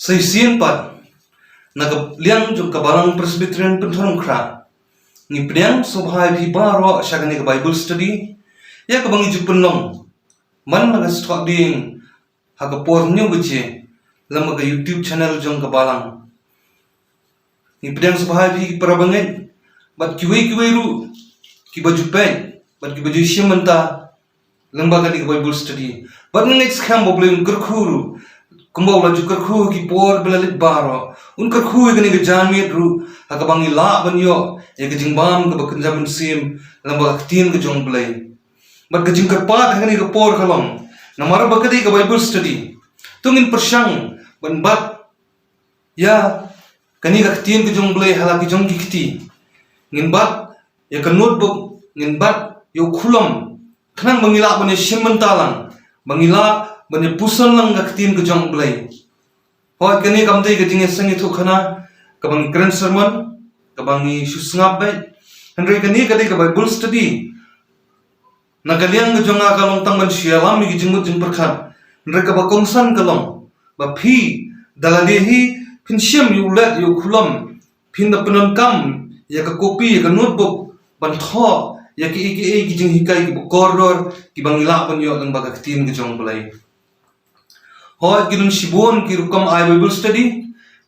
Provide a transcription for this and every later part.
Saisian pat naga liang jo kabalang Presbyterian penthorong kra ni priang sobhai bhi baro shagani ka Bible study ya kabangi ju penlong man naga stok ding haga por nyu buche lama ka YouTube channel jong kabalang ni priang sobhai bhi parabangai bat kiwei ru ki baju pen bat ki baju shimanta lembaga ni ka Bible study bat ngai skam bobleng kerkhuru kumbau laju kerkhu ki por belalit baro un kerkhu gani ke janmit ru hakabangi la banyo ya ke jingbam ke bakenjam sim lamba tin ke jong blai bat ke jingkarpat gani ke por khalong namara bakadi ke Bible study tungin persang ban bat ya kani ke tin ke jong blai hala ki jong kiti ngin bat ya ke notebook ngin bat yo khulam khnang bangila bane shimmantalang bangila bane pusan lang gaktin ke jong blai hoi kani kamdei ke jinge sangi thu khana kabang grand sermon kabangi susngap bai handre kani kadi ke Bible study nagaliang ke jonga kalong tangban sialam mi jingmut jing perkhat handre ka ba kongsan kalong ba phi daladehi phin siam yu let yu khulam phin da penon kam ya ka copy ya ka notebook ban tho ya ki jing hikai ki koror ki bangila ban yo lang ba gaktin ke jong blai hoi kidun sibon ki rukam ai Bible study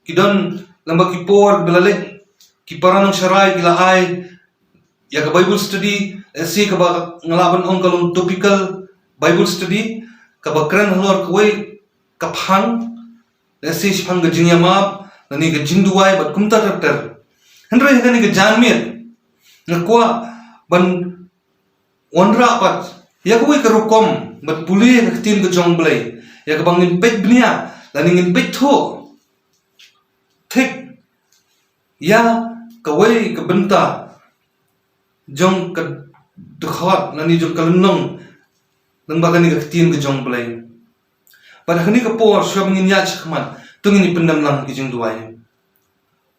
kidon lamba ki por belale ki paranang sharai kila ai ya ka Bible study si ka ba ngalaban ong kalong topical Bible study ka ba kran halor kwai ka phang si phang ga jingya map nani ga jingduai bat kumta takter handre hani ga janmit ngakwa ban onra pat ya kwai ka rukom bat puli ka tin ga jong blai ya kabangin pet bnia laningin pet tho thik ya kawai kabenta jong ka dukhot nani jong kalnong nang bagani ka tin ka jong blai pada khani ka por shwabngin ya chkhman tungini pendam lang ki jong duai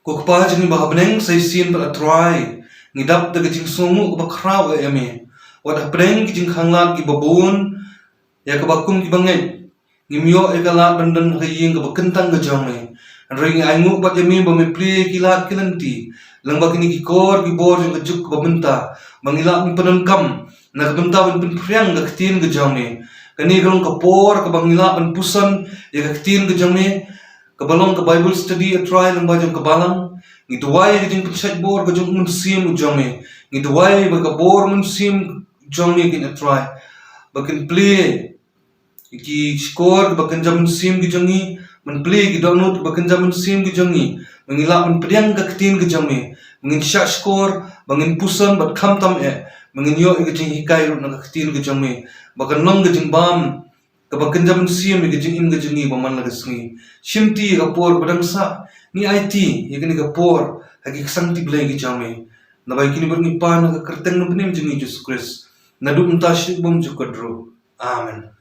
ko kpa jini bahabneng sai sin pa try ngidap ta jing somu ko bakraw ame wada preng ki jing khanglat ki babun ya ka bakum ki bangai ngimyo ekala bandan haying ka bakentang ka jome ring aingu bat yami bame pli kilat kilanti langba kini ki kor ki bor ka juk ka benta mangila panon kam na benta ban priang ka tin ka jome kani galong ka por ka bangila ban pusan ya ka tin ka jome ka balong ka Bible study a try langba jong ka balang ni duai ka jing pichat bor ka jong mun sim jome ni duai ba ka bor mun sim jome kin a try bakin play ki score bakan jamun sim ki jongi man play ki download bakan jamun sim ki jongi mangila man priang ka ktin ki jongi mangin shot score bangin pusan bat kham tam mangin yo ki jing hikai ru na ktin ki jongi bakan long ki jing bam ka bakan jamun sim ki jing im ki jongi baman la sngi shimti ka por badang sa ni IT yakni ka por hagi santi blai ki jongi na bai kini ber ni pan ka kerteng na pnim jongi Jesus Christ na du mtashik bom jukadro amen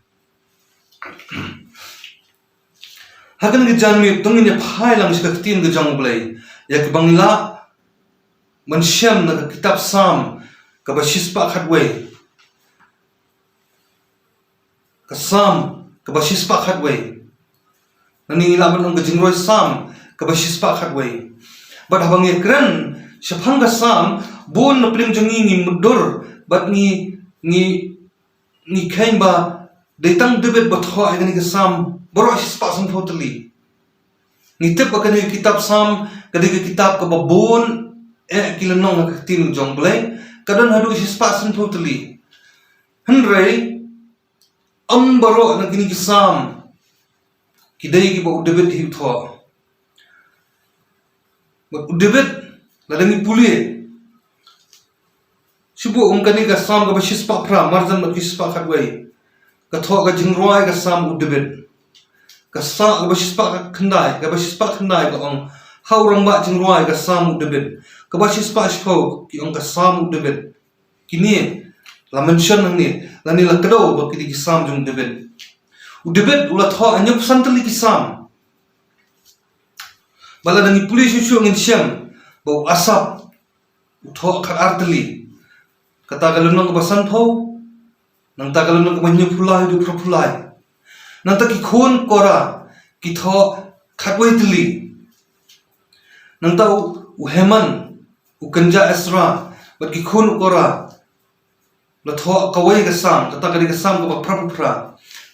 hakan ke janmi tungin ya phai lang shika tin ke jong blai ya ke bangla man sham na kitab sam ka ba shispa khatway ka sam ka ba shispa khatway nani la ban ke jingroi sam ka ba shispa khatway bat habang ye kran shapang ka sam bon na plim jongi ni mudur bat ni khain ba Datang debit batho agani ke sam boro shispa sam totally nitip akani kitab sam kadi ke kitab ka babon kilanong ka tin jong blai kadon hadu shispa sam totally handre boro na kini ki sam kidai ki ba debit hi tho ba debit ladangi puli shubu kani ka sam ka ba shispa pra marjan ba shispa khatwai ka tho ka jingroi ka sam udebet ka sa ka bashispa ka khandai ka ong haurang ba jingroi ka sam udebet ka bashispa shpo ki ong ka sam udebet kini la mention nang ni lani la kado ba ki sam jung debet udebet ula tho anyop santali ki sam bala dangi pulis shu ngin siam ba asap tho khat artali kata galunong ka basan tho nang tagalon ng banyo pulay du propulay nang taki khun kora ki tho khatwai tili nang tau u Heman u Kanja Ezra bat ki khun ukora la tho kawai ka sam kata kadi ka sam ka pra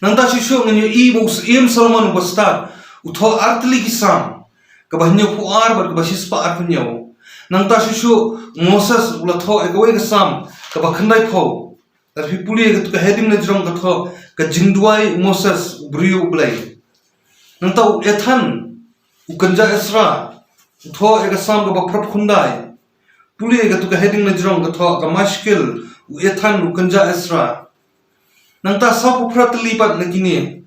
nang ta shisho nganyo ibu im Solomon basta u tho artli ki sam ka bahnyo puar bat ka basispa arpunyo nang ta shisho Moses la tho kawai ka sam ka bakhandai pho la pipuli ka heading na jong ka tho ka jingduai Moses brio blai nang ta Ethan u Kanja Ezra tho eka sam ka baprap khundai puli eka tu ka heading na jong ka tho ka mashkil u Ethan u Kanja Ezra nang ta sa puprat lipat na kini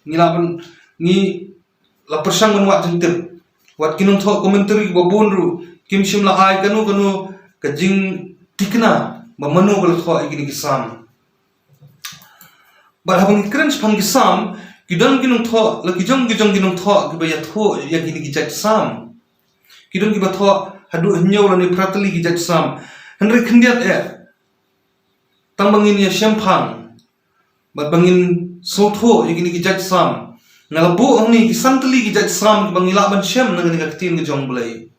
nilaban ni la persang menwat jentip wat kinung tho commentary babun ru kim shim la ai kanu ka jing tikna ba manu bal tho ikini kisam bar habang kren phang kisam kidon kinung tho la kijong kinung tho ki ba ya tho ya kini kijat sam kidon ki ba tho hadu hnyo la ni pratli kijat sam henry khndiat tang bangin ya shemphang bat bangin so tho ya kini kijat sam ngalabu angni ki santli kijat sam ki bangila ban shem nang ni ka tin ki jong blai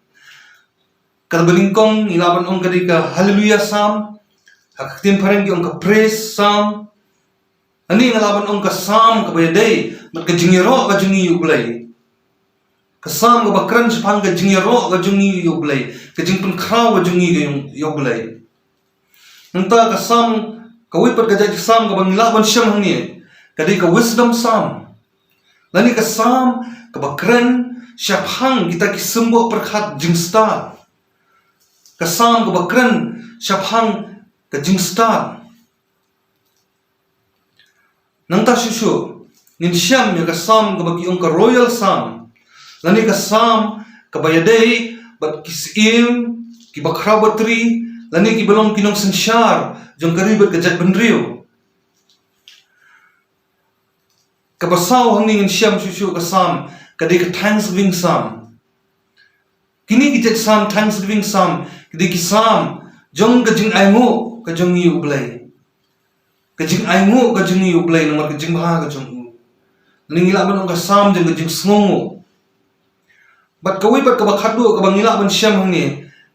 kal balingkong ilaban ong kadi ka hallelujah sam haktin pareng ki ong ka praise sam ani ngalaban ong ka sam ka bayadai mat ka jingiro ka jungi ublai ka sam ka bakran phang ka jingiro ka jungi ublai ka jingpun khaw ka jungi ka ublai nanta ka sam ka wipat ka jaj sam ka bangila ban syam hangni kadi ka wisdom sam lani ka sam ka bakran syaphang kita ki sembo perkhat jingsta ka sam ka bakran syaphang ka jingsta nang ta shushu nin syam ya ka sam ka bagi ong ka royal sam lani ka sam ka bayadai bat kisim ki bakra batri lani ki belong kinong sansyar jong ka ribet ka jat benrio ka basaw hangning syam shushu ka sam ka de ka thanksgiving sam kini ki jat sam thanksgiving sam ki ki sam jong ka jing aingo ka jong yu blai ka jing aingo ka jing yu blai nomor ka jing ba ka jong u ningila ban ka sam jong ka jing sngongo bat ka wi bat ka bakhadu ka bangila ban syam hangni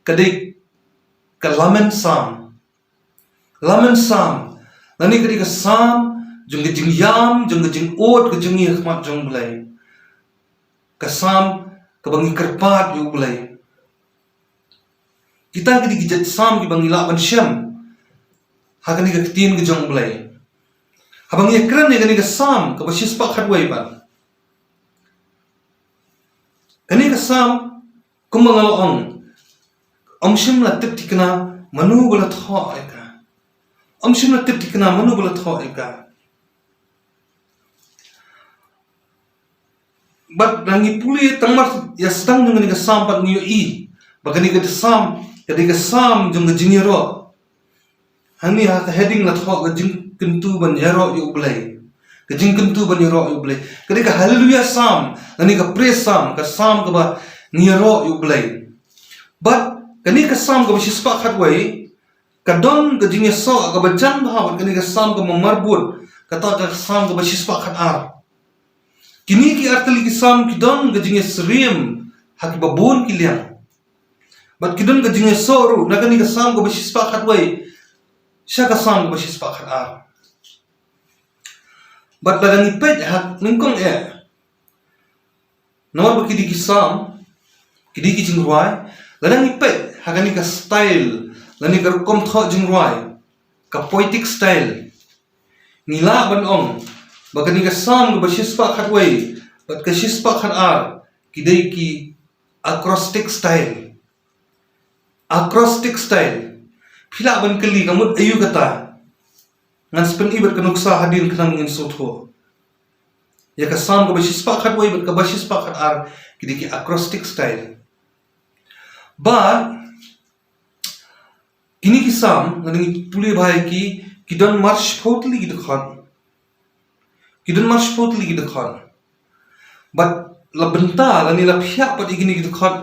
ka de ka lament sam nani ka de ka sam jong ka jing yam jong ka jing ot ka jing hikmat jong blai ka sam ka bangi kerpat yu blai kita kidi kijat sam ki bangila ban syam hakani ka tin ki jong blai habang ye kran ne ka sam ka basis pa khatwai ban kani ka sam kumangal ong shim la tip tikna manu bala tho eka shim la tip tikna manu bala tho eka bat rangi puli tangmar ya stang jong ka sam pat niyo i bagani ka sam kadi ka sam jong jingiro hani ha heading la tho ka jing kentu ban yaro yu blai ka jing kentu ban yaro yu blai kadi ka hallelujah sam ani ka praise sam ka sam ka ba ngiro yu blai but kani ka sam ka shispa khatwai ka don ka jing so ka ba jan bha kani ka sam ka marbut kata ka sam ka ba shispa khat ar kini ki artali ki sam ki don ka jing srim hak babun ki liang but kidon ka jing soru nakani ka sam ka ba shispa khatwai sya ka sam ka ba shispa khat ar but ladang ipet hak ningkong nomor bakidi ki sam kidi ki jingruai ladang ipet hakani ka style lani ka kom tho jingruai ka poetic style nila ban ong bakani ka sam ka ba shispa khatwai but ka shispa khat ar kidai ki acrostic style phila ban kali kamut ayu kata ngan spen ibat kanuksa hadin khanang in sotho ya ka sam ka bashispa khat wai bat ka bashispa khat ar kidi ki acrostic style but kini ki sam ngani puli bhai ki kidon march photli ki dekhan but la benta lani la phya pat igini ki dekhan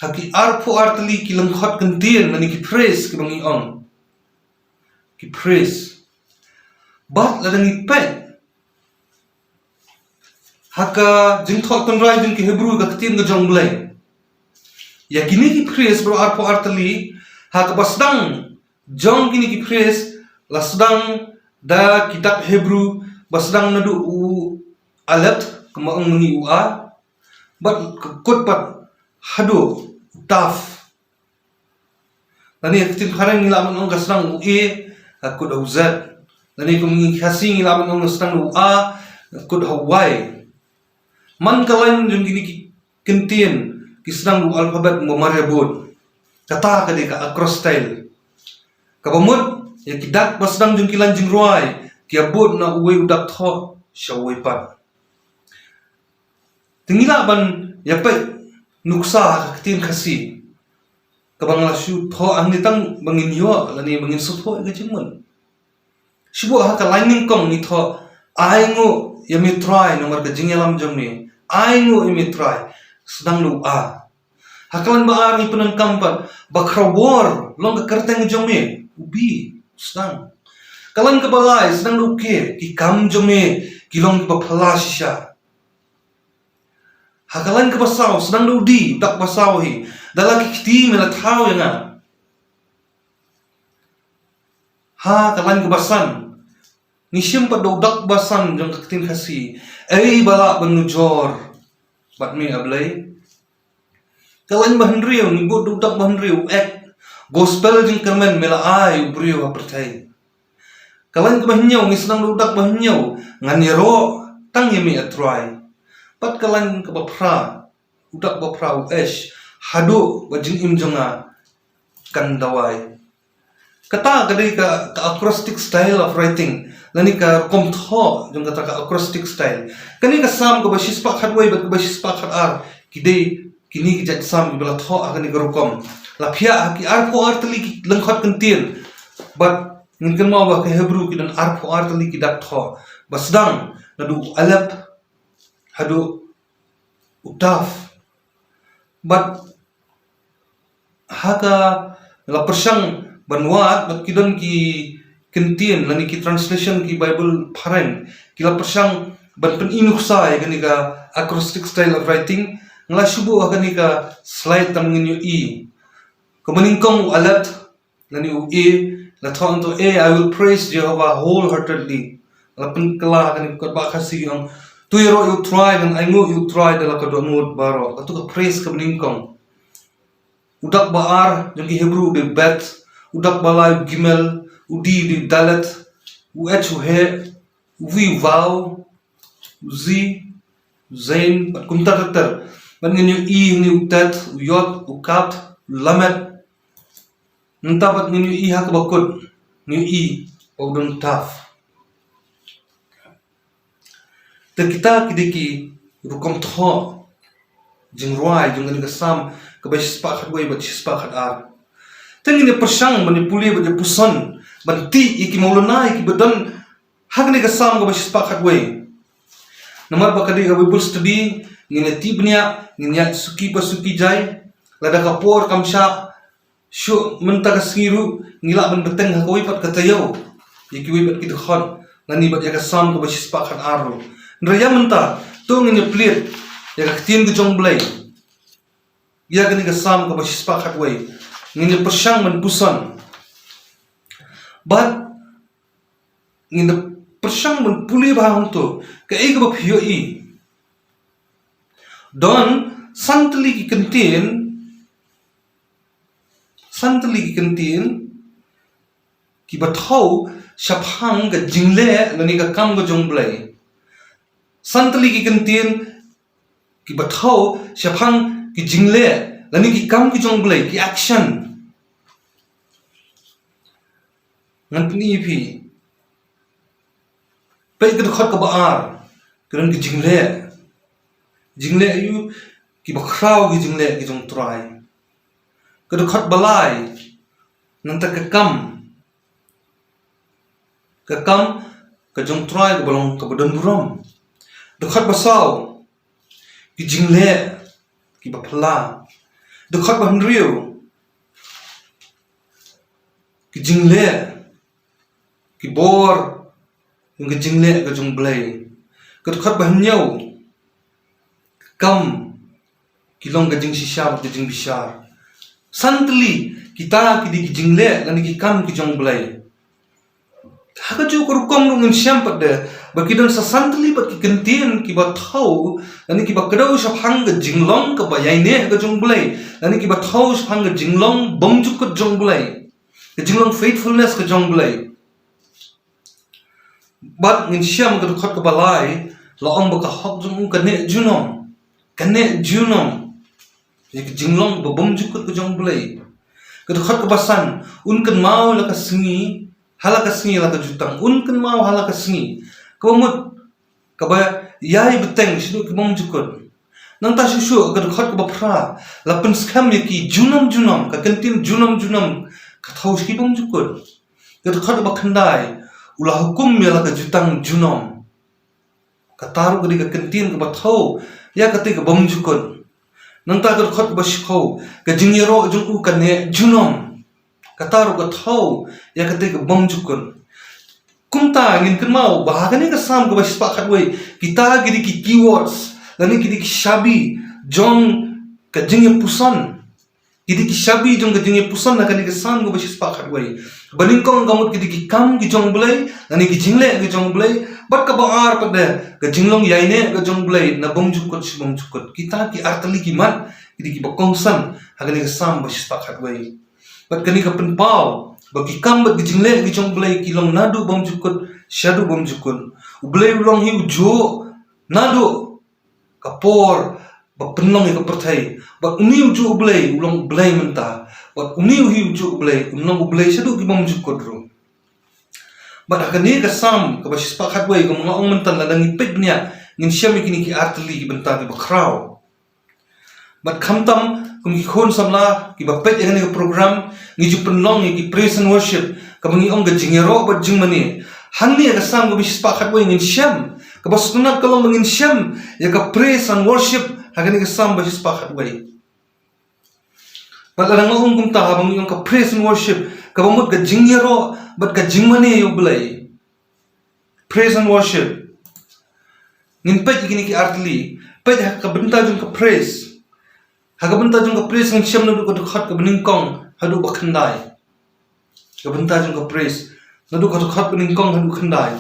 haki arpo artli ki langkhat kantin nani ki praise ki bangi ong ki praise but ladang ipet haka jing thok ton rai jing ki Hebrew ka ketin ga jong blai ya kini ki phrase bro arpo artali haka basdang jong kini ki phrase lasdang da kitab Hebrew basdang nadu u alat kama ngi u a but kot pat hado taf nani ketin kharang ngila man ong gasdang u e akut u z nani kum ngi khasi ngila man ong gasdang u a akut hawai man kalain jung gini kentien kisnang du alfabet marebut kata kadi ka acrosstyle kabamut ya kidak basdang jung kilan jing roi kiabut na uwe udak tho shawai pat tingila ban ya pe nuksa ketin khasi kabang la shu tho ang nitang bangin yo lani bangin su tho ga jingmun shibo ha ka lining kong ni tho aingo yami try nomor ka jingelam jongni aingo yami try sedang lu a hakalan ba ni penan kampan bakrawor long ka karteng jongni ubi sedang kalan ka balai sedang lu ke ki kam jongni kilong ka phala shisha hakalan ka basaw sedang lu di dak basaw hi dalaki kiti mela thau yang ha kalan ka basan nisim pa dak basan jong ketin khasi ei bala benujor bat mi ablay kalan bahendriu ni bod dak bahendriu ek gospel jing kermen mela ai brio apertai kalan ka bahnyo ni senang dak bahnyo ngani ro tang yemi atrai pat kalan ka bapra udak bapra esh hado bajing im jonga kan dawai kata kadai ka acrostic style of writing lani ka komtho jong kata ka acrostic style kani ka sam ka basis pa khatwai bat ka basis pa khat ar kidei kini ki jat sam bela tho akani ka rokom la phia ki ar pho ar tali ki langkhat kantin but ngin mau ba ka Hebrew ki dan ar pho ar tali ki dak tho basdang nadu alap hadu utaf but haka la persang banwat bat kidon ki kentien lani ki translation ki Bible pharang kila persang ban pen inuksa ya gani ka acrostic style of writing ngala shubu gani ka slide tamngin yu e kamaningkong alat lani u e la thon to I will praise Jehovah wholeheartedly la pen kala gani ka ba khasi ang tuiro you try and I know you try dala ka donut baro ka to praise kamaningkong udak baar jong ki Hebrew de bet udak balai gimel udi di dalet u he vi vow zi zain pat kumtar tar ban ngenyo I ni utat yot ukat lamet nta bat ngenyo I hak bakut ni I odon taf te kita kidiki rukom tho jing roi jong ni kasam ka basis pa khat wei bat spa khat ar tengini persang manipuli bat puson banti iki maulana iki badan hagni ka sam ka basis pa khat wei namar bakadi ka Bible study ngine tibnya ngine suki pasuki jai lada ka por kamsha shu menta ka singiru ngila ban beteng ha koi pat katayo iki wei bat ki khon nani bat ya ka sam ka basis pa khat ar nraya menta to ngine plit ya ka tien ku jong blai ya gani ka sam ka basis pa khat wei ngine persang man pusan but ngine persang man puli bahang to ka ek ba phio I don santli ki kantin ki bathau shaphang ga jingle lani ka kam ga jong blai santli ki kantin ki bathau shaphang ki jingle lani ki kam ki jong blai ki action ngantni phi pe ka khot ka baar kan ki jingle ayu ki bakrau ki jingle ki jong try ka khot balai nanta ka kam ka jong try ka balong ka bodon burom da khot basaw ki jingle ki bapla da khot banriu ki jingle ki bor yung ka jingle ka jong blai ka khot banyaw Kam kilong gajing sisar gajing bisar. Santli kita kidi gijing le lani ki kam ki jong blai. Hagaju kurukong nungin siampat de bakidon sa santli bat ki kentin ki ba thau lani ki ba kadau sa hang gajing long ka ba yaine ga jong blai lani ki ba thau sa hang gajing long bongjuk ka jong blai. Gajing long faithfulness ka jong blai. Bat ngin siam ka khot ka balai la ong ba ka hok jong ka ne junom. Kane junom. Jadi jinglong babom jukut ke jong belai. Kedekhat kebasan unken mau la kasengi hala kasengi la jutang unken mau hala kasengi. Kebamut kaba yai beteng sidu kebom jukut. Nang ta susu kedekhat kebapra la penskam yaki junam ka kentin junam ka thau ski bom jukut. Kedekhat bakhandai ulah hukum ya la jutang junam. Kataru kedi ka kentin ka thau ya kati ka bom jukut. Nang ta khot ba shikho ka jingyero jung u kane junom kataru ka thau ya kate ka bom jukun kumta ngin kan mau bahagani ka sam ka baspa khatwei kita gidi ki keywords lani gidi ki shabi jong ka jingye pusan gidi ki shabi jong ka jingye pusan na kani ka sam ka baspa khatwei baningkong gamut gidi ki kam ki jong bulai lani ki jingle ki jong bulai bat ka baar pada ka jinglong yaine ka jong bulai na bom jukut si bom jukut kita ki artali ki mat gidi ki bakongsan hagani ka sam baspa khatwei bat kani ka penpau bagi kam bat ki jingle ki jong bulai ki long nadu bom jukut shadu bom jukun bulai long hi ujo nadu ka por ba penlong ka perthai ba uni ujo bulai ulong bulai menta ba uni hi ujo bulai ulong bulai shadu ki bom jukut ro But hakani ka sam ka basis pa khatway kung mga umantan la dangi pignya ngin siya mi kini ki artli ki benta ki bakraw. But kamtam kung ki khon samla ki ba pet yang ni program ngi ju penlong ki praise and worship ka bangi ong ga jingero ba jingmani hanni ka sam ka basis pa khatway ngin siyam ka basuna ka long ngin siyam ya ka praise and worship hakani ka sam basis pa khatway. But la ngong kung ta bangi ong ka praise and worship ka bamut ka jingero but ka jingmani yu blay praise and worship ngin pet gini ki artli pet ha ka benta jung ka praise ha ka benta jung ka praise ngin siam nadu ka khat ka beningkong hadu bakhandai ka benta jung ka praise nadu ka khat beningkong hadu khandai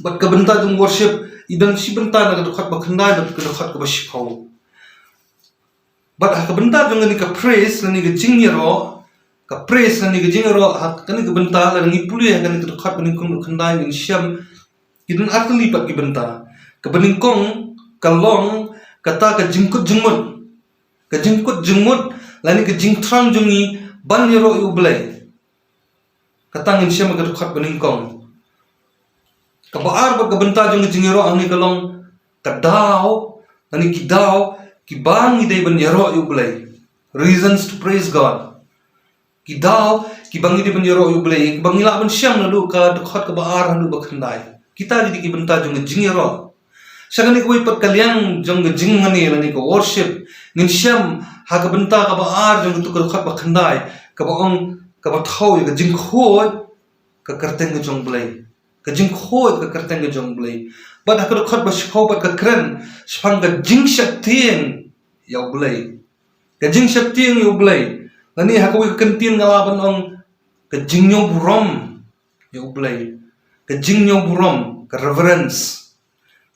but ka benta jung worship idan si benta na ka khat bakhandai but ka khat ka bashipau but ha ka benta jung ni ka praise ni ka jingyero ka praise na ni gajingero kani ka benta la ngi puli kani ka khat baning kong khandai ngin siam idan atli pat ki benta ka baning kong ka long kata ka jingkut jingmut la ni ka jingthrang jungi ban yero yu blai kata ngin siam ka khat baning kong ka baar ba ka benta jungi jingero angni ka long ka daw ani ki daw ki bang idai ban yero yu blai reasons to praise God Kidaw, kibangi di penjero yu blay, kibangi la ban siam nadu ka dekhat ka baar nadu bakhandai. Kita di kibenta jong jingero. Sagani ko ipat kalyang jong jingmani lani ko worship. Ngin siam ha ka benta ka baar jong tu ka dekhat bakhandai. Ka baong ka bathaw ka jingkhod ka karteng ka jong blay. Ka jingkhod ka karteng ka jong blay. Bat ha ka dekhat ba shikhaw bat ka kren spang ka jingshaktieng yaw blay. Ka jingshaktieng yaw blay. Nani hakawi ka kentin ngalaban ong ka jingyo burom yu blay ka jingyo burom ka reverence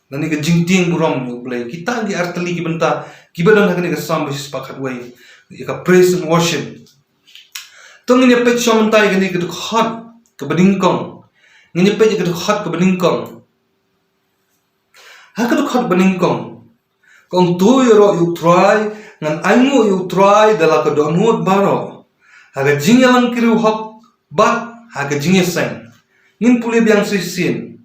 nani ka jingting burom yu blay kita di artali ki benta kibadon hakani ka sam basis pakat way ka praise and worship tong ni pet shomentai gani ka hot ka beningkong ni pet ka hot ka beningkong hakadu hot beningkong kong tu yoro yu try ngan aingo yu try dala ka donut baro haga jingya lang kiru hok bat haga jingya sang ngin puli biang sisin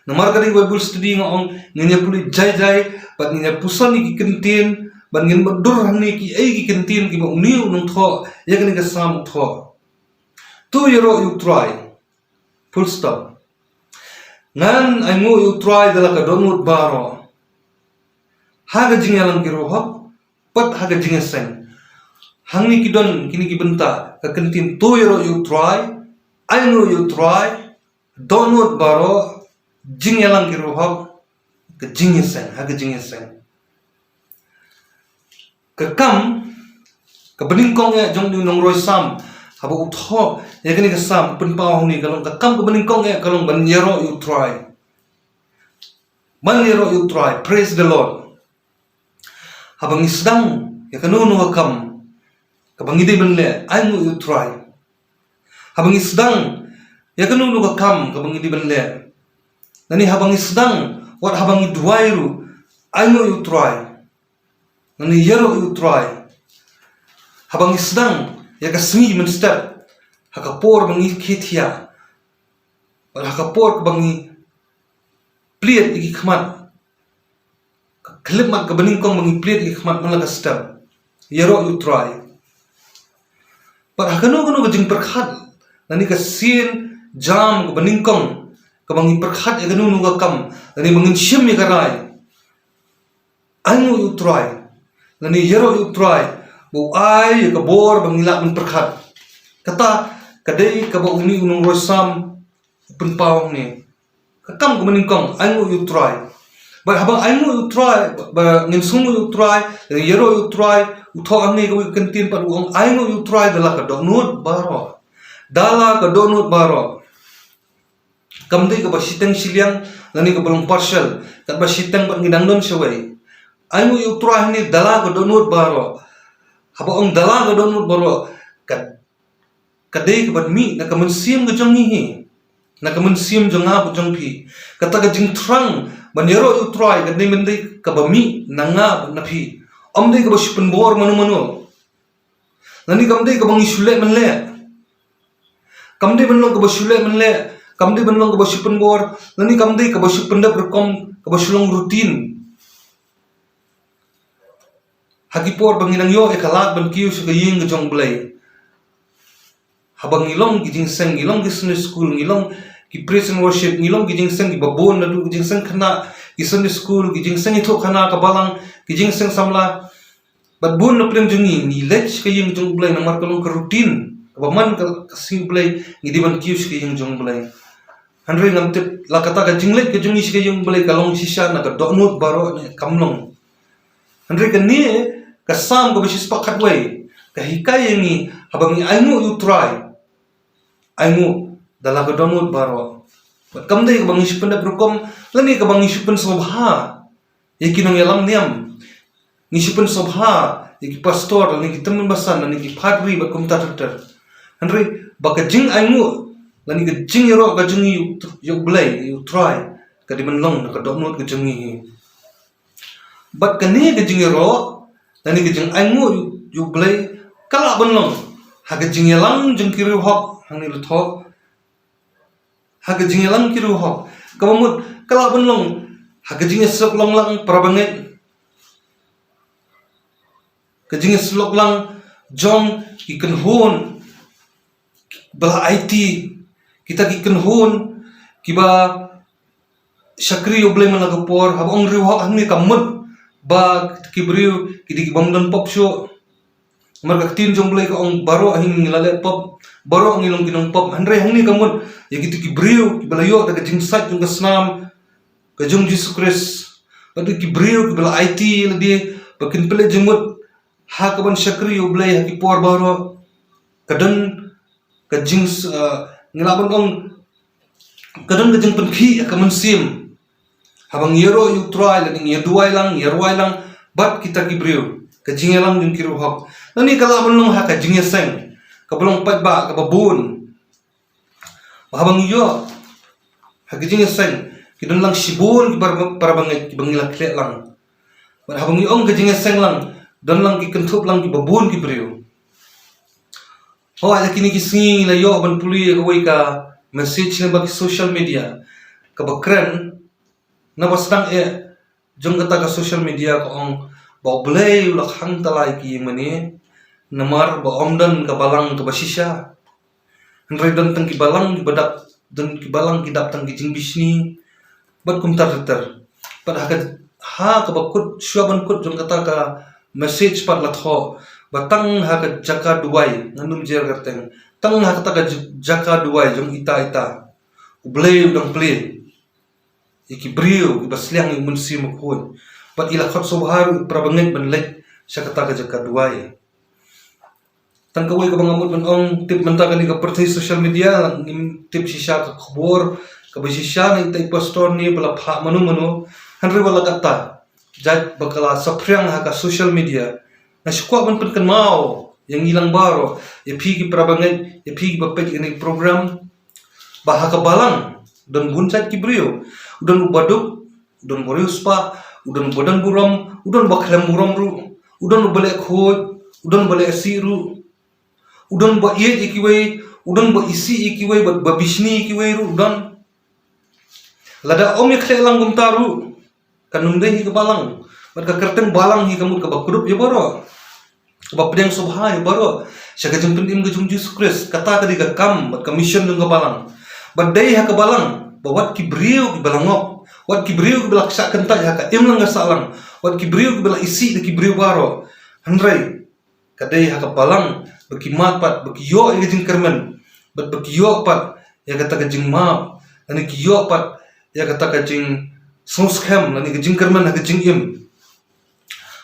namar kali bible study ngong ngin puli jai bat ngin pusan ni ki kentin bat ngin madur hani ki ai ki kentin ki ma uni unong tho ya kan ka sam tho tu yoro yu try full stop ngan aingo yu try dala ka donut baro haga jingya lang kiru hok pat haga jingeseng hangni kidon kini ki benta ka kentin to yero you try I know you try donut baro jingyalang ki rohak ka jingeseng haga jingeseng Kekam kebening kong ya jong ni nong roi sam haba utho ya kini kesam pen pau ni kalong kekam kebening kong ya kalong ban yero you try. Man yero you try. Praise the Lord. Habang isdang ya kanunu hakam kabang idi benle ay mo you try. Habang isdang ya kanunu hakam kabang idi benle. Nani habang isdang wat habang idwairu ay mo you try. Nani yero you try. Habang isdang ya kasmi men step hakapor bangi khithia wal hakapor bangi pliet iki khmat klip mat kebening kong bangi pliet iki khmat malaga step yero you try. Par hakano gajing perkhat nani ka sin jam kebening kong kabangi perkhat ya ganu nuga kam nani mangin shim ya karai anu you try nani yero you try bu ai ka bor bangila men perkhat kata kadai ka ba uni unong rosam pen pawang ni kakam ko meningkong anu you try ba habang anu you try ba ngin sumu you try yero you try utho angi ko kentin par uang anu you try dala ka donut baro dala ka donut baro kamdai ka ba siteng siliang nani ka balong partial kat ba siteng ba ngidang don shawai anu you try ni dala ka donut baro haba ong dala ka donut baro kat kadai ka ba mi na ka mensim ka jong ni na ka mensim jong nga jong pi kata ka jing trang ban yero you try kadai mendai ka ba mi na nga na pi omdai ka ba sipen bor manu nani kamdai ka bang isule menle kamdai benlong ka ba shule menle kamdai benlong ka ba sipen bor nani kamdai ka ba sipen da berkom ka ba sulong rutin hagipor banginang yo ekalat ban kiu su ka ying ka jong blai habang ngilong gijing seng ngilong ki Sunday school ngilong ki praise and worship ngilong gijing seng ki babon na du gijing seng khana ki Sunday school gijing seng itho khana ka balang gijing seng samla bat bun na prem jungi ni lech ka ying jong blai namar kalong ka rutin ka man ka sing blai ngidi ban kiu su ka ying jong blai handre ngam te la kata ka jinglet ka jungi su ka ying blai kalong sisa na ka donut baro kamlong handre ka ni kasam ko bisis pakat way kahikay ni habang ni aymo you try aymo dala ka donut baro bat kamday ka bang isipan na berkom lani ka bang isipan sobha yakinong yalam niam ngisipan sobha yaki pastor lani ki temen basan lani ki padri bat kumtater andre baka jing aymo lani ka jing yero ka jing you blay you try ka di manlong na ka donut ka jing bat kani ka jing yero nani gejeng aingu you blai kala benlong ha gejeng yalang jeng kiru hok hang ni luthok ha gejeng yalang kiru hok kamut kala benlong ha gejeng sok long lang prabanget gejeng slok lang jong ikan hon bala IT kita ikan hon kiba syakri you blai malagapor habong riu hok hang ni kamut ba kibriu kidi bamdan pop show marga tin jong blai ka ong baro hing ngilale pop baro ngilong kinong pop andre hangni kamon ya gitu kibriu kibalayo daga jing sat jong kasnam ka jong Jesus Christ adu kibriu kibala IT ladi bakin pele jemut ha kaban syakri yo blai ha ki por baro kadan ka jing ngilabon ong kadan ka jing penki ka mensim habang yero you try lani yeduai lang yerwai lang bat kita kibriu ka jinge lang jung kiru hok nani kala manlong ha ka jinge seng ka belong pat ba ka babun habang yo ha ka jinge seng kidon lang sibun para bangai ki bangila klek lang bat habang yo ong ka jinge seng lang don lang ki kentup lang ki babun kibriu ho ala kini ki singi la yo ban puli ka wai ka message na ba ki social media ka bakran na basdang jong kata ka social media ko ong ba blay ula khang talai ki mani namar ba omdan ka balang ka basisya andre dan tang ki balang ki badak dan ki balang ki dap tang ki jing bisni bat kum tar pad ha ka bakut shuaban kut jong kata ka message par la tho batang ha ka jaka duai nganum jer garteng tang ha kata ka jaka duai jong ita blay udang play iki brio basliang yung munsi makhon pat ila khot so haru prabanget ban lek siya kata ka jaka duay tan kawai ka bangamot man ong tip man ta kani ka perthai social media ngim tip sisya ka khobor ka bisisya na itai pastor ni bala pha manu hanre wala kata jat bakala sapriang ha ka social media na sukwa man kan mau yang ilang baro ya pigi prabangan ya pigi bapet ini program bahaka balang dan bunchat kibrio udan ubaduk udan boriuspa udan bodan buram udan bakhlem buram ru udan bale khoj udan bale asiru udan ba ye ikiwei udan ba isi ikiwei ba bishni ikiwei ru udan lada om yakhle lang gumtaru kanum dei ke balang mat ka kerteng balang hi kamut ka bakrup ye baro bapdeng subhai baro syaga jempin im gejung Jesus Christ kata kadi ka kam mat ka mission dung ka balang badai ha ka balang bawat ki brio ki balangop wat ki brio ki balaksa kenta ha ka im lang ka salang wat ki brio ki bala isi ki brio baro handrai kadai ha ka balang baki mat pat baki yo e gejing kermen baki yo pat ya kata ka jing map ani ki yo pat ya kata ka jing soskem ani gejing kermen ha gejing im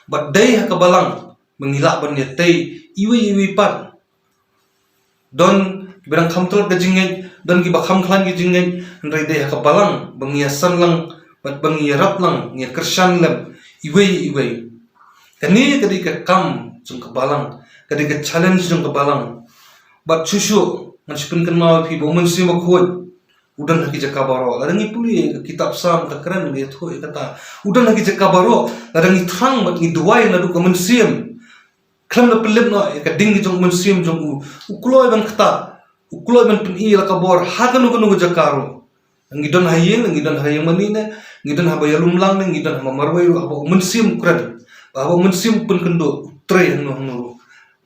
badai ha ka balang mengilak ban tei iwi pat don berang kamtol ke jingeng don ki bakham khlan ki jingeng ndai dei ka balang bangiasan lang bat bangirap lang ngi kersan lem iwi kani kadi ka kam jung ka balang kadi ka challenge jung ka balang bat chusu ngasipin kan mau phi bomen si makhot udan haki jaka baro ladangi puli kitab sam ka keren ge thoi kata udan haki jaka baro ladangi thrang bat ngi duai na du ka mensim klam na pelim no ka ding jong mensim jong ukloi ban kata ukloi ban pin ila ka bor hakanu kanu jakaro ngidon hayeng manine ngidon habayalum lang ngidon hamarwai abo mensim kren abo mensim pun kendo tre no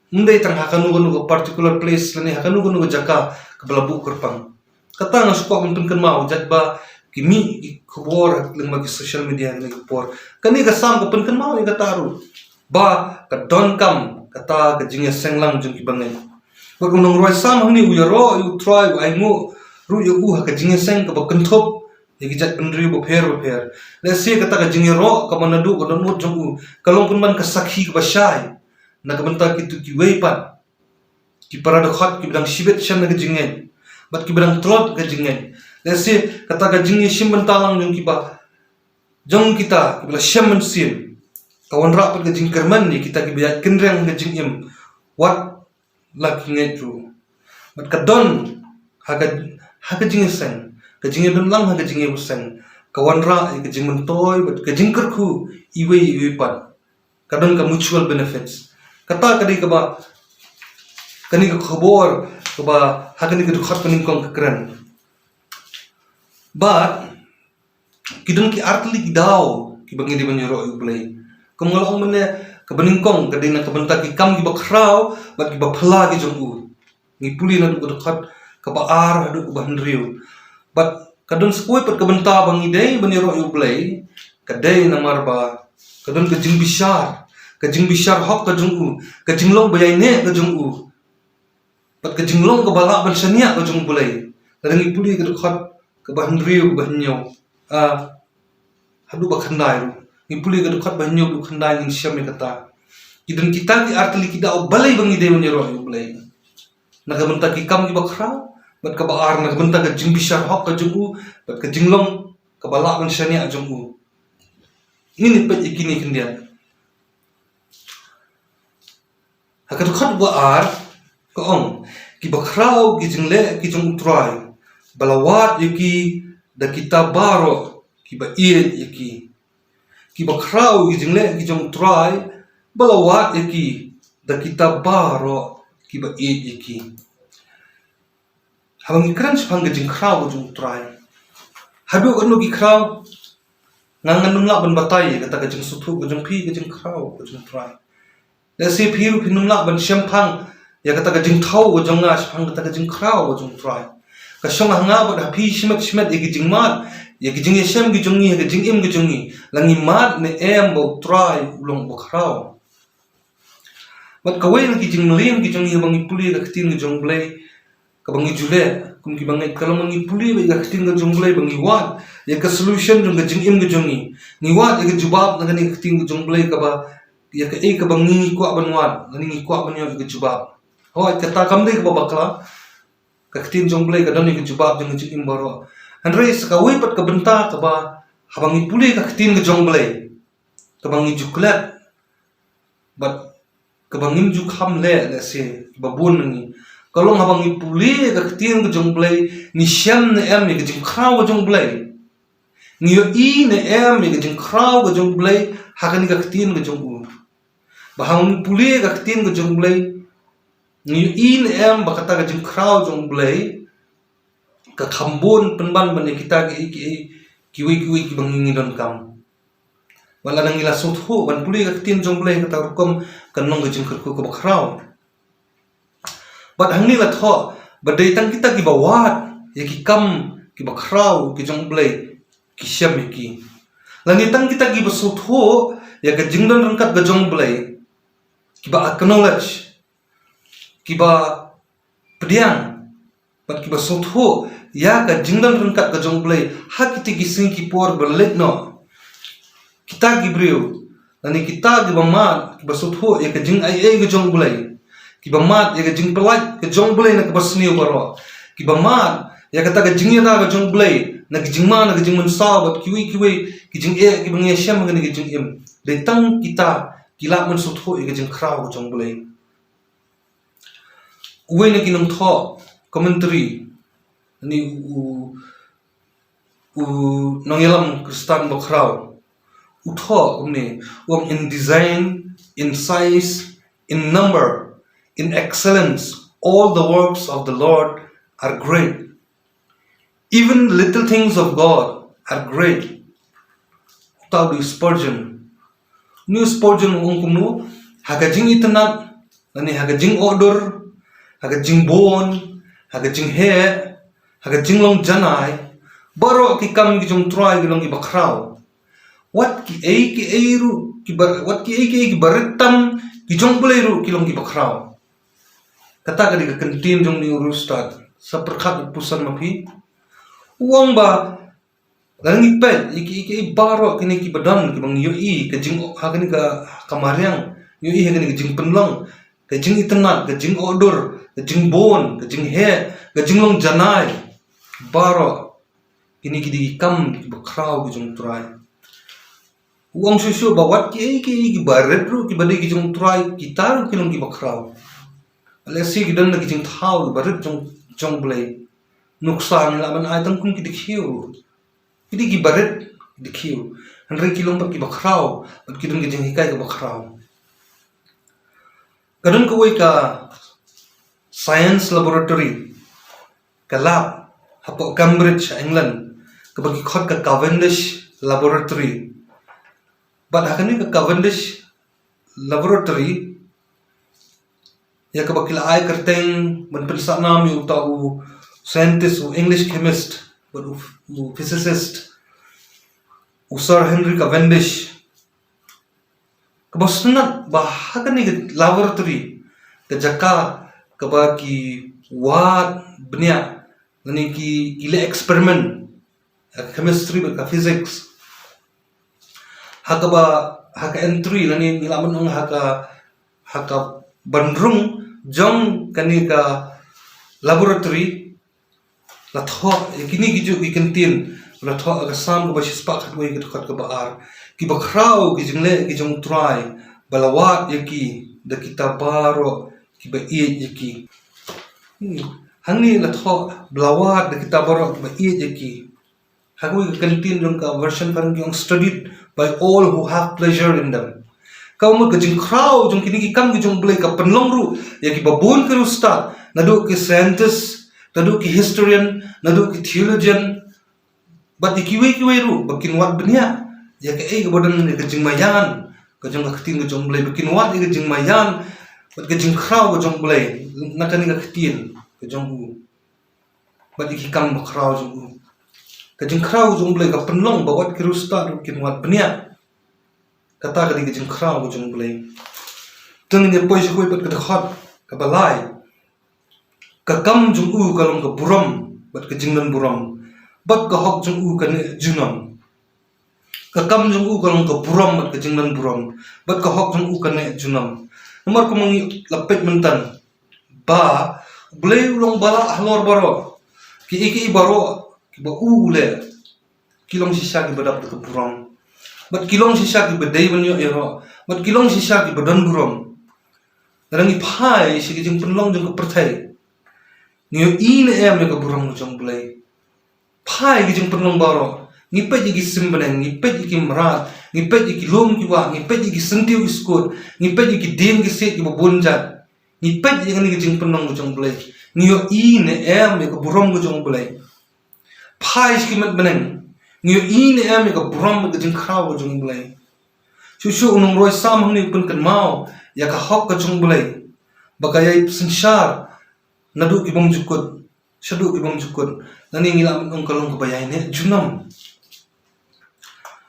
ndai tang hakanu kanu particular place lani hakanu kanu jaka kebelabu kerpang kata ngasukwa pun kan mau jatba kimi khobor leng magi social media ni por kani ka sam ka pun kan mau ka taru ba ka don kam kata ka jingya senglang jung ki bangai ba kunong roi sam hni uyaro you try ai mu ru yu ka jingya seng ka ba kenthop yagi jat pendri bo pher le se kata ka jingya ro ka manadu ka don mut jung kalong pun man ka sakhi ka bashai na ka banta ki tu ki wei pat ki parada khat ki bidang shibet shan na ka jingya bat ki bidang trot ka jingya le se kata ka jingya shim bantalang jung ki ba jong kita ki bla shem sim kawan rak pada jing kerman ni kita kibiat kendreng ke jing im wat lak ngeju mat kadon haga jing sen ke jing don lang haga jing sen kawan rak ke jing mentoy bat ke jing kerku iwe pat kadon ka mutual benefits kata kadi ka ba kani ka khobor ka ba haga ni ka dukhat paning kong keren but kidon ki artli daw ki bangi di banyoro play kumngalong mene kebeningkong kadina kebenta ki kam ki bakrau bat ki bapla ki jongku ngi puli na du dekat ka baar adu bahandriu bat kadon skui pat kebenta bangi dei baniro yu play kadai namar ba kadon ke jing bishar hok ka jongku ke jinglong bayai ne ka jongku bat ke jinglong ka bala ban sania ka jong play kadang puli ka dekat ka bahandriu bahnyo hadu bakhandai ni puli ka dekat banyo du khandai ni syam kata kidun kita ki artli kida balai bangi de menero yu balai naga benta ki kam ki bakra bat ka baar naga benta ka jing bishar hok ka jungu bat ka jinglong ka bala ban shania jungu ini pet ikini kendian haka dekat baar ka ong ki bakrau ki jingle ki jung try balawat yuki da kita baro ki ba iet yuki ki bakrau ki jingle ki jong try balawat ki da kita baro ki ba e ki habang ikran sepang jing krau jong try habu anu ki krau ngangan nungla ban batai kata ka jing sutu ka jong pi ka jing krau ka jong try da se phiru pinungla ban sempang ya kata ka jing thau ka jong nga sepang kata ka jing krau ka jong try ka shong hanga ba phi shimat e ki jing mat ya ki jing yesem ki jongi ki jing im ki jongi langi mat ne em bo try ulong bo khrao mat kawen ki jing lim ki jongi bangi puli ka khtin ki jong blai ka bangi jule kum ki bangi kalau bangi puli ba ka khtin ka jong blai bangi wat ya ka solution jong ka jing im ki jongi ni wat ya ka jawab na ni khtin ki jong blai ka ba ya ka ka bangi kwa banwat nani kwa banyo ka jubab hoi kata kam dei ka bakla ka tin jong blai ka doni ka jubab jong chikim baro andre ka wei pat ka benta ka ba habangi puli ka tin ka jong blai ka bangi juklat but ka bangim juk ham le se babun ni kalong habangi puli ka tin ka jong blai ni shem ne em ni ka jing khaw ka jong blai ni yo I ne em ni ka jing khaw ka jong blai hakani ka tin ka jong u bahang puli ka tin ka jong blai ni in em bakata ka jing kraw jong blai ka khambon penban bane kita kiwi ki bangi don kam wala nang ila sot ho ban puli ka tin jong blai ka ta kom kan nong ka jing ko ka kraw bat hangni la tho badai tang kita ki bawat ya ki kam ki ba kraw ki jong blai ki syam ki langi tang kita ki basot ho ya ka jing don rangkat ka jong blai kiba acknowledge kiba pediang pat kiba sotho ya ka jingdan rangkat ka jong blai ha kiti gising ki por berlet no kita gibriu ani kita giba mat kiba sotho ya ka jing ai ka jong blai kiba mat ya ka jing pelat ka jong blai na ka basniu baro kiba mat ya kata ka jing na ka jong blai na ka jing ma na ka jing man sa bat kiwi ki jing ki bangi syam ka ni jing im detang kita kila man sotho e jing kraw jong blai uwe na kinong tho commentary ni u nong yalam kristan ba kraw u tho umne in design, in size, in number, in excellence all the works of the Lord are great, even the little things of God are great. Tau di Spurgeon New Spurgeon kumno haga jing itanat nani haga jing odor haga jing bon haga jing he haga jing long janai baro ki kam ki jong try ki long ki bakraw wat ki ei ru ki bar wat ki ei ki baretam ki jong blai ru ki long ki bakraw kata ka di ka kentin jong ni uru start sa perkhat pusan mapi uang ba Langi pet iki baro kini ki badan ki bang yoi ka jing ha kini ka kamariang yoi ha kini ka jing penlong ka jing itenat ka jing odor ka jing bon ka jing he ka jing long janai baro kini ki di kam ki bakraw ki jong try uang susu bawat ki baret ru ki badi ki jong try kita ru ki long ki bakraw alesi ki dan ki jing thau baret jong blai nuksan la man ai tang kum ki dikhiu Idi ki baret dikhiu andre kilong pat ki bakraw pat ki dun ki jing hikai ka bakraw kadun ko ka science laboratory ka lab hapo Cambridge England ka bagi khot ka Cavendish laboratory but hakani ka Cavendish laboratory ya ka bakil ai karteng man pensa nam yu tau scientist u English chemist but physicist Sir Henry Cavendish kabasnat bahkan ni laboratory ke jaka kaba ki wat benya nani ki ile experiment chemistry ka physics haka entry nani nilaman ong haka bandrung jong kani ka laboratory la tho kini ki ju ki kentin la tho aga sam ko basis pa khat wei ki khat ka baar ki bakraw ki jingle ki jong try balawat yaki da kita baro ki ba ie yaki hangni la tho balawat da kita baro ki ba ie yaki hagoi ki kentin jong ka version parang ki studied by all who have pleasure in them kau mo ka jing kraw jong kini ki kam ki jong blai ka penlong ru yaki babon ka ru start nadu ki scientist nadu ki historian nadu ki theologian but ikiwe ru bakin wat benya ya ka ei bodan ka jing mayan ka jong khtin ka jong blai bakin wat ka jing mayan bat ka jing kraw ka jong blai nakani ka khtin ka jong u bat iki kam kraw jong u ka jing kraw jong blai ka penlong bawat ki rusta kin wat benya kata ka di ka jing kraw ka jong blai tung ne poi shoi bat ka khat ka balai ka kam jung u ka long ka buram bat ka jingnan buram bat ka hok jung u ka ne junam Kakam jong u kalong ka buram bat ka jinglan buram bat ka hok jong u ka ne junam nomor ko mangi lapet mentan ba blay ulong bala halor baro ki iki baro ki ba u le kilong sisa ki badap ka buram bat kilong sisa ki badai banyo ero bat kilong sisa ki badan buram rangi phai si ki jing penlong jong ka perthai ngiyo in em ne ka buram jong blay phai ki jing penlong baro ngipet iki simbaneng ngipet iki merat ngipet iki lom ki wa ngipet iki sentiu ki skut ngipet iki den ki set ki bonjat ngipet iki ngani ki jing penong jong blai ngiyo ine em ka buram jong blai phai ki mat beneng ngiyo ine em ka buram ka jing khaw jong blai shu unong roi sam hni pun kan mau ya ka hok ka jong blai bakayai sansar nadu ki bom jukut shadu ki bom jukut nani ngilam ong kalong ka bayai ne junam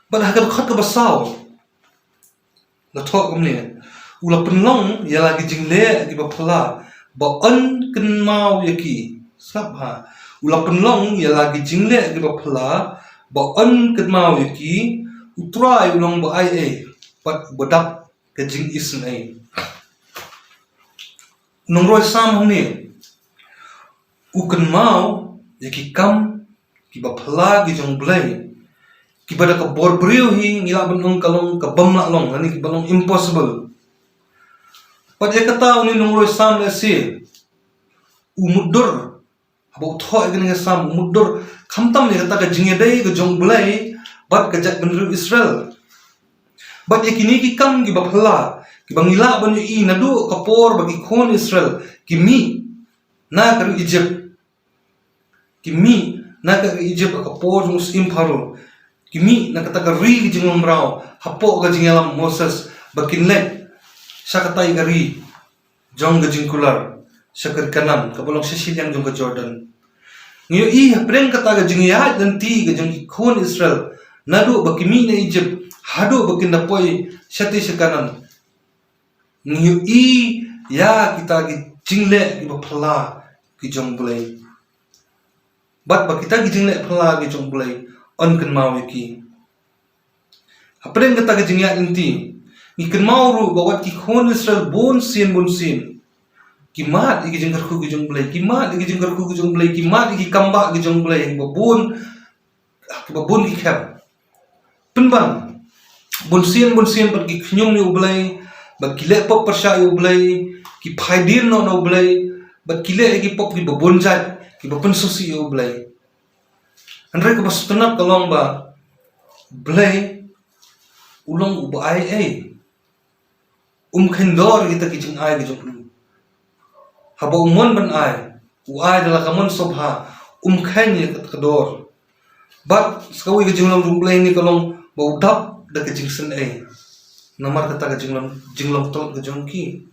but hagar khat ka basaw la thok kamne ula penlong ya lagi jingle ki ba phala ba an kan mau yaki sab ha ula penlong ya lagi jingle ki ba phala ba an kan mau yaki utrai ulong ba ai pat badap ka jing isn ai nong roi sam hne u kan mau yaki kam ki ba phala ki jong blai ki bada ka borbrio hi ngila benong kalong ka bamla long ani ki balong impossible pat e kata uni nong roi sam le si umudur abo tho e sam umudur khamtam ne kata ka jinge dai ka jong bulai bat ka jak benru Israel bat e kini ki kam ki baphala ki bangila banyu i nadu ka por bagi khon Israel ki mi na karu Egypt ki mi na ka Egypt ka por mus imparo kimi nakataka ri jingong raw hapo ga jingalam Moses bakinlet sakatai gari jong ga jingkular sakar kanan kabolong sisilyang jong ga Jordan ngiyo i preng kata ga jingya dan ti ga jong khon Israel nadu bakimi na Egypt hadu bakinda poi sati sakanan ngiyo i ya kita gi jingle gi baphala gi jong bulai bat bakita gi jingle phala gi jong bulai on kan mau ki apreng kata ke jingya inti ni kan mau ru bawat ki khon Israel bon sin ki mat iki jingkar ku jong blai ki mat iki jingkar ku jong blai ki mat iki kamba ki jong blai babon ki khap penban bon sin per ki khnyum ni ublai ba kile pop persha ublai ki phaidin no ublai ba kile ki pop ki babon jat ki bapen susi ublai Andre ko bas tenap kalong ba blay ulong uba ai khendor kita ki jing ai ki jong haba umon ban ai u ai dala kamon sobha khen ye kador bat skawi ki jing long blay ni kalong ba udap da ki jing sen ai namar kata ki jing long tol ki jong ki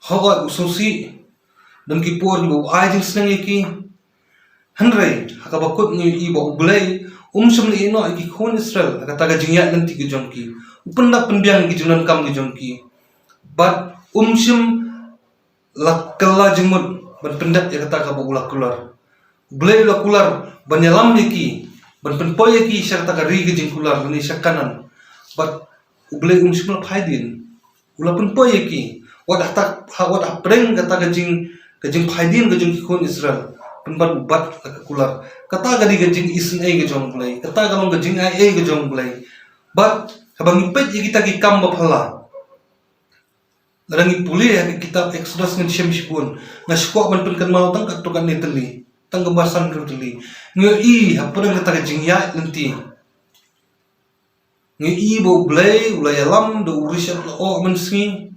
hawa ususi dan ki por ni u ai jing sen ye ki Henry hakabakut ni iba ublay sum ni ino iki khon Israel kata ga jingya nan ti jong ki upanda penbiang ki junan kam ki jong ki but sum lakala jengmut ban pendat ya kata ka bula kular ublay la kular banyalam ni ki ban penpoy ki syarta ka ri ki jing kular ni syakanan but ublay sum la phaidin ula penpoy ki wadah tak wadah preng kata ga jing phaidin ga jong ki khon Israel penban bat kular kata gadi gajing isin ai gajong bulai kata galong gajing ai gajong bulai bat habang ipet kita ki kam baphala rangi puli ya kitab Exodus ngan syemshipun ngasqwa ban penkan mau tang katukan neteli tang gebasan ruteli ngi i hapura kata gajing ya nanti ngi i bo bulai ulai alam do urishat lo menski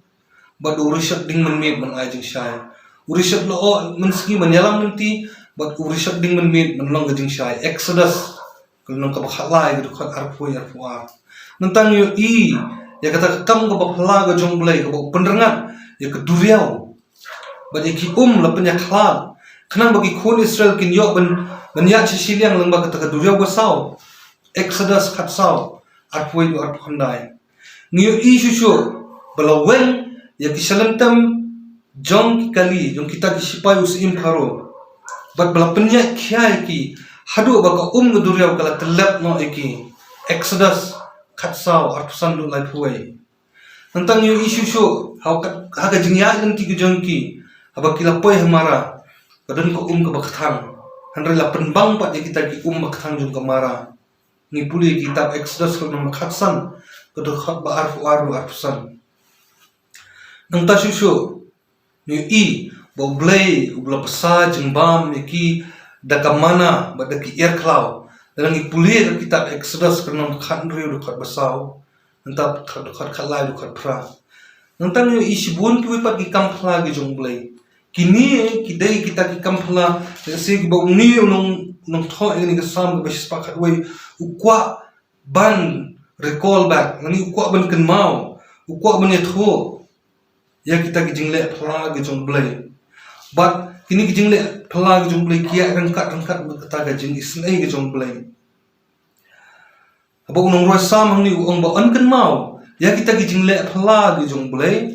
ba do urishat ding menmit man ajing syai urishat lo menski menyalam nanti bat urishat ding menmit menlong gajing syai Exodus kalong ka bakhalai gitu kan arpoi arpuar nentang yo i ya kata kam ka bakhala ga jong bulai ka penrengat ya keduriau bat ki la penyaklan kenang bagi khon Israel kin yo ben ya siliang lang ba kata keduriau basau Exodus khatsau arpoi arphandai ngiyo i shushu balaweng ya kisalantam jong kali jong kita ki sipai usim pharo bat bala penya khiai ki hadu baka geduriau kala telap no iki Exodus khatsau arpusan lu lai puai tentang yu isu shu haga jingya dan ki jongki haba kila poi hamara kadan ko ka bakthang handre la penbang pat ya kita ki bakthang jung kamara ni puli kitab Exodus ko nam khatsan kadan khat ba arpusan nang ta shu ni bo blay ubla pasa jengbam ki dakamana ba daki aircloud dan ni puli ka kitab Exodus ko nam khandre lu khat basau nantap khat lai lu khat pra nantang yo isibun ki pat ki kampla gi jonglei kini kidai kita ki kampla se ki ba ni nong tho ni ka sam ba spa khat wei ukwa ban recall back nani ukwa ban kan mau ukwa ban tho ya kita ki jingle phla gi jonglei but kini ki jingle phla gi jonglei kia rangkat ta ga jing isnai gi jonglei abang nong roi sam hang ni ong ba an kan mau ya kita ki jingle phla gi jong blai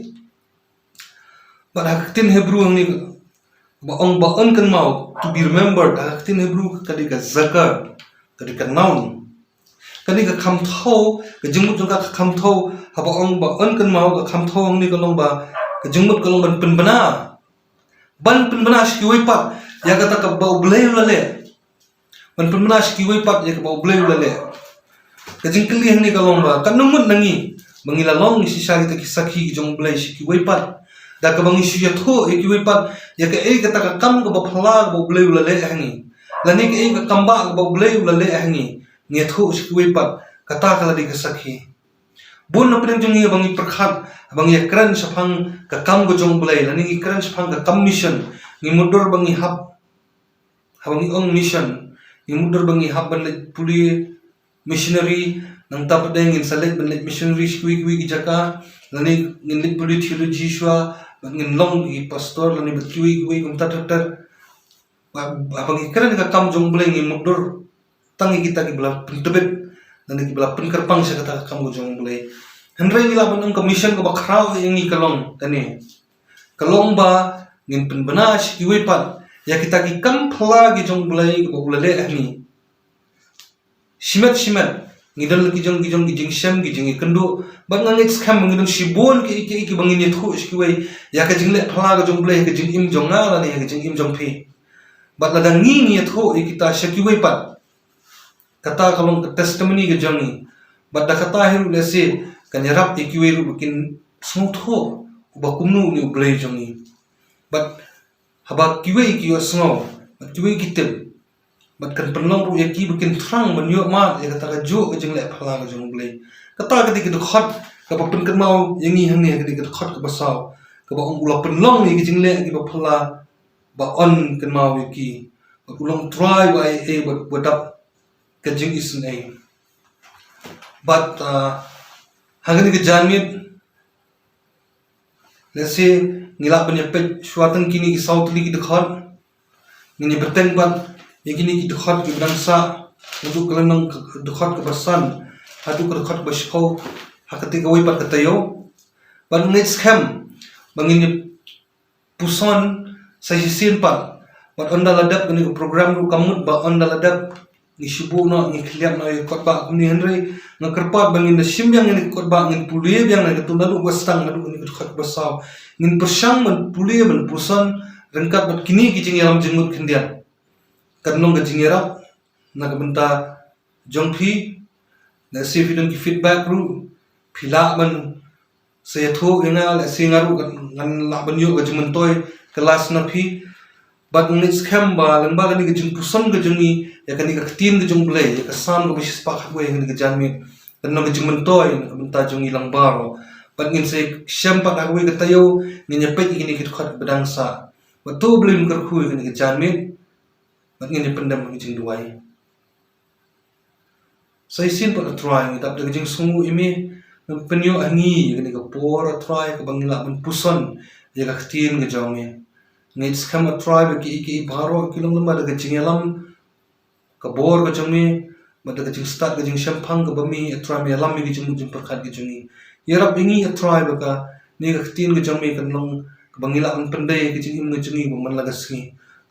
ba haktin hebrew hang ni ba ong ba an kan mau to be remembered haktin hebrew kadi ka zakar kadi ka noun kadi ka kham tho ka jingmut jong ka kham tho haba ong ba an kan mau ka kham tho hang ni ka long ba ka jingmut ka long ban pen bana shi wei pat ya ka ta ka ba blai la le ban pen bana shi wei pat ya ka ba blai la le kajing kali hang ni kalong ba kanumut nangi mangila long ni sisa kita kisaki jong blai shi ki wei pat da ka bangi shi ya tho e ki wei pat ya ka e ka ta ka kam ka ba phla ba blai la le hangi la ni ka e ka kamba ba blai la le hangi ni tho shi ki wei pat ka ta ka la di ka sakhi bun na prem jong ni bangi prakhat bangi kran saphang ka kam go jong blai la ni kran saphang ka kam mission ni mudur bangi hab habangi ong mission ni mudur bangi hab ban le puli missionary nang tap deng in select ben missionary squeak ki jaka lani ngin lit puli theology shwa ngin long ki pastor lani betui ki kum tatar abang ikran ka kam jong bleng ngi mudur tangi kita ki bla pentebet lani ki bla penkerpang sa kata kam jong bleng henry ngila ban ka mission ko bakraw ngi kalong tani kalong ba ngin penbenas ki wepat ya kita ki kam phla ki jong bleng ko bulale ani shimet ngidal ki jong sham ki jing kendo ba ngang excam ngidal shibon ki bangin ni thu ki wei ya ka jingle phla ga jong blai ka jing im jong na la ni ka jing im jong phi ba la dang ni thu kita shaki wei pat kata kalong testimony ga jong ni ba da kata hiru le se kan yarap ki wei ru kin smu thu ba kumnu ni blai jong ni ba haba ki wei ki yo snow ba ki wei ki tip bat kan penlong ru yaki bikin terang menyo ma ya kata ka jo jeng le phala ka jong blai kata ka dik khot ka pa pen kan mau yangi hang ne ka dik khot ka basau ka ba ong ula penlong ni jeng le ki ba phala ba on kan mau yaki ba ulong try by a but up ka jeng is nei but hang ni ka janmit let's say ngila ban pe shwatan kini ki south li ki khot ni berteng ban yakini ki dukhat ki bangsa untuk kelenong dukhat ke basan hatu ke dukhat bashko hakati ka wipat katayo ban next cam bangin puson sa hisin pa bat onda ladap ni program ru kamut ba onda ladap ni shibu no ni kliap no kot ba ni henry ngakerpat bangin sim yang ni kot ba ngin pulie yang na ketunda lu wastang adu ni dukhat basaw ngin persang man pulie man puson rengkat bat kini ki jing yalam jengmut kendian kanong ga jingerap na kabenta jongphi na se vidon ki feedback ru phila man se tho ina la singaru ngan la ban yo ga jmentoy kelas na phi bat next cam ba lan ba ni ga jing puson ga jungi ya kan ni ga tin ga jong blai ya ka sam ga bisis pa khwe ni ga janmi kanong ga jmentoy na kabenta jungi lang baro bat ngin se syam pa ga we ga tayo ni nyepet ni ki khat bedangsa batu blim kar khu ni ga janmi ngin pendam ngi jing duai sai sin pa try ngi tap de jing sungu imi penyo angi ngi ka por try ka bangla man puson ya ka tin ga jawme ngi skam try ba ki baro kilong lamba de jing yalam ka bor ga jawme ma de jing start ga jing shampang ga bami try me yalam mi jing jing perkhat ga jungi yarab ingi try ba ka ni ka tin ga jawme kan long ka bangla man pendai ga jing im ga jungi ba man lagasni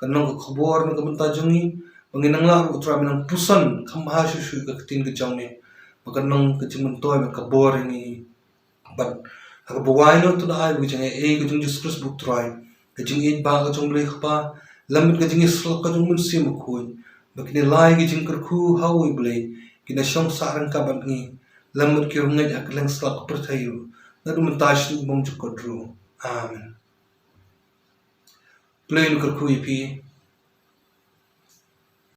kanong ka khabor na kabenta jungi banginang la utra minang pusan khamha shu ka tin ka jawne Bakan nong kecil toy maka boring ni. But haka buwai no tu dah ai jangan kejung Jesus Christ buk try. Kejung ba kejung boleh apa lamit kejung Israel kejung mun sim kui. Bakini lai kejung kerku hawi boleh. Kina syong sarang kabat ni lamit kirungai aklang selak pertayu. Nadu mentash tu bom cukodru. Amen. Play nu kerku ipi